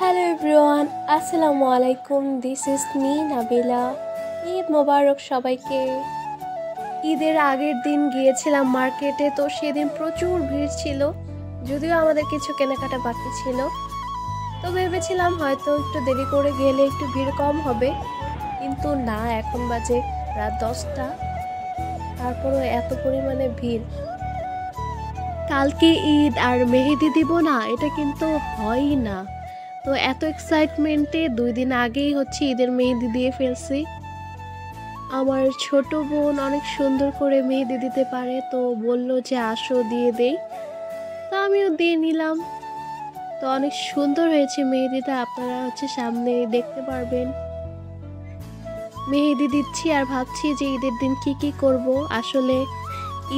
Hello everyone, আসসালামু আলাইকুম। This is me Nabila. Eid মোবারক সবাইকে। ঈদের আগের দিন গিয়েছিলাম মার্কেটে, তো সেদিন প্রচুর ভিড় ছিল। যদিও আমাদের কিছু কেনাকাটা বাকি ছিল, তো ভেবেছিলাম হয়তো একটু দেরি করে গেলে একটু ভিড় কম হবে, কিন্তু না, এখন বাজে রাত 10টা, তারপরও এত পরিমাণে ভিড়। কালকে ঈদ আর মেহেদি দিব না, এটা কিন্তু হয়ই না। তো এত এক্সাইটমেন্টে 2 দিন আগেই ঈদের মেহেদি দিয়ে ফেলছি। আমার ছোট বোন অনেক সুন্দর করে মেহেদি দিতে পারে, তো বলল যে আসো দিয়ে দেই। তো আমিও দিয়ে নিলাম। তো অনেক সুন্দর হয়েছে মেহেদিটা, আপনারা সামনে দেখতে পারবেন। মেহেদি দিচ্ছি আর ভাবছি যে ঈদের দিন কি কি করব। আসলে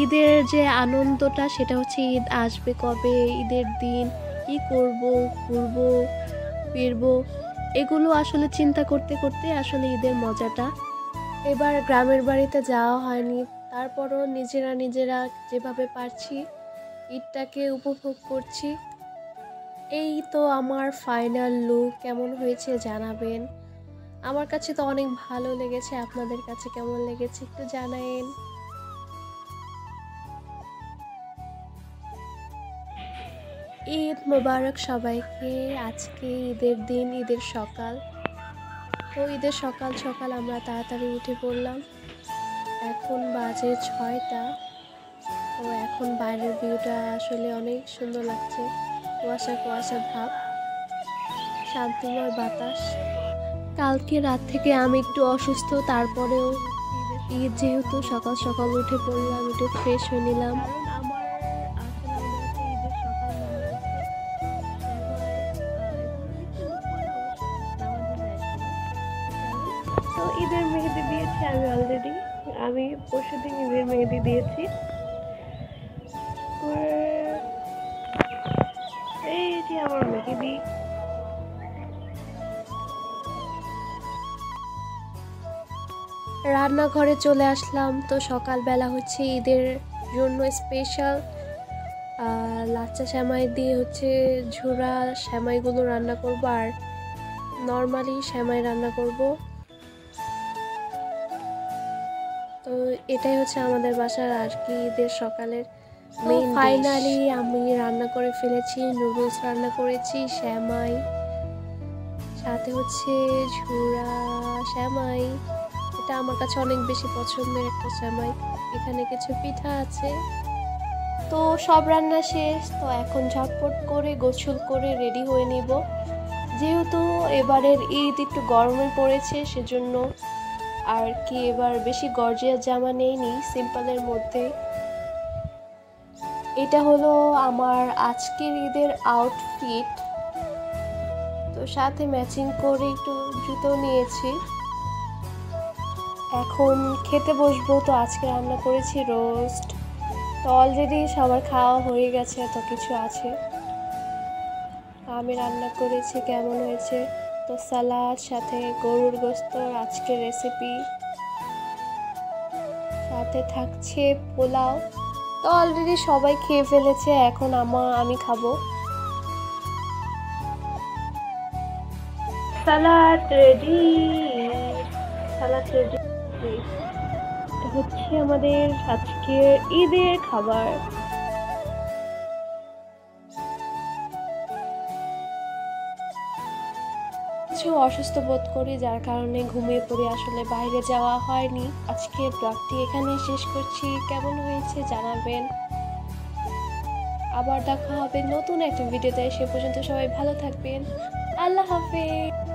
ঈদের যে আনন্দটা, সেটা ঈদ আসবে কবে, ঈদের দিন কি করব, ঘুরবো ফিরবো, এগুলো আসলে চিন্তা করতে করতে ঈদের মজাটা। এবার গ্রামের বাড়িতে যাওয়া হয়নি, তারপরও নিজেরা নিজেরা যেভাবে পারছি ঈদটাকে উপভোগ করছি। এই তো আমার ফাইনাল লুক, কেমন হয়েছে জানাবেন। আমার কাছে তো অনেক ভালো লেগেছে, আপনাদের কাছে কেমন লেগেছে একটু জানাবেন। ঈদ মোবারক সবাইকে। আজকে ঈদের দিন, ঈদের সকাল। তো ঈদের সকাল সকাল আমরা তাড়াতাড়ি উঠে পড়লাম। এখন বাজে 6টা। তো এখন বাইরের ভিউটা আসলে অনেক সুন্দর লাগছে, কুয়াশা কুয়াশা ভাব, শান্তিময় বাতাস। কালকে রাত থেকে আমি একটু অসুস্থ, তারপরেও ঈদ যেহেতু সকাল সকাল উঠে পড়লাম, একটু ফ্রেশ হয়ে নিলাম। তো ঈদের মেহেদি দিয়েছি আমি অলরেডি। আমি পরশুদিন ঈদের মেহেদি দিয়েছি। এই যে আমার মেহেদি। রান্নাঘরে চলে আসলাম। তো সকালবেলা ঈদের জন্য স্পেশাল লাচ্চা সেমাই দিয়ে ঝুরা সেমাইগুলো রান্না করব, আর নর্মালি সেমাই রান্না করব। তো এটাই আমাদের বাসার আর কি ঈদের সকালের মেইন। ফাইনালি আমি রান্না করে ফেলেছি, নুডলস রান্না করেছি, সেমাই, সাথে ঝুরা সেমাই। এটা আমার কাছে অনেক বেশি পছন্দের একটা সেমাই। এখানে কিছু পিঠা আছে। তো সব রান্না শেষ। তো এখন ঝটপট করে গোসল করে রেডি হয়ে নিব। যেহেতু এবারের ঈদ একটু গরমে পড়েছে, সেজন্য আর কি এবার বেশি গর্জিয়াস জামা নেইনি, সিম্পলের মধ্যে। এটা হলো আমার আজকের ঈদের আউটফিট। তো সাথে ম্যাচিং করে একটু জুতো নিয়েছি। এখন খেতে বসবো। তো আজকে রান্না করেছি রোস্ট। তো অলরেডি সবার খাওয়া হয়ে গেছে, এত কিছু আছে। আমি রান্না করেছি, কেমন হয়েছে। তো সালাদ, সাথে গরুর গোস্ত আজকের রেসিপি, সাথে থাকছে পোলাও। তো অলরেডি সবাই খেয়ে ফেলেছে, এখন আমি খাবো। সালাদ রেডি, সালাদ রেডি। এটা আমাদের আজকের ঈদের খাবার। কিছু অসুস্থ বোধ করি, যার কারণে ঘুমিয়ে পড়ি, আসলে বাইরে যাওয়া হয়নি। আজকে ব্লগটি এখানে শেষ করছি। কেমন হয়েছে জানাবেন। আবার দেখা হবে নতুন একটা ভিডিওতে। সে পর্যন্ত সবাই ভালো থাকবেন। আল্লাহ হাফেজ।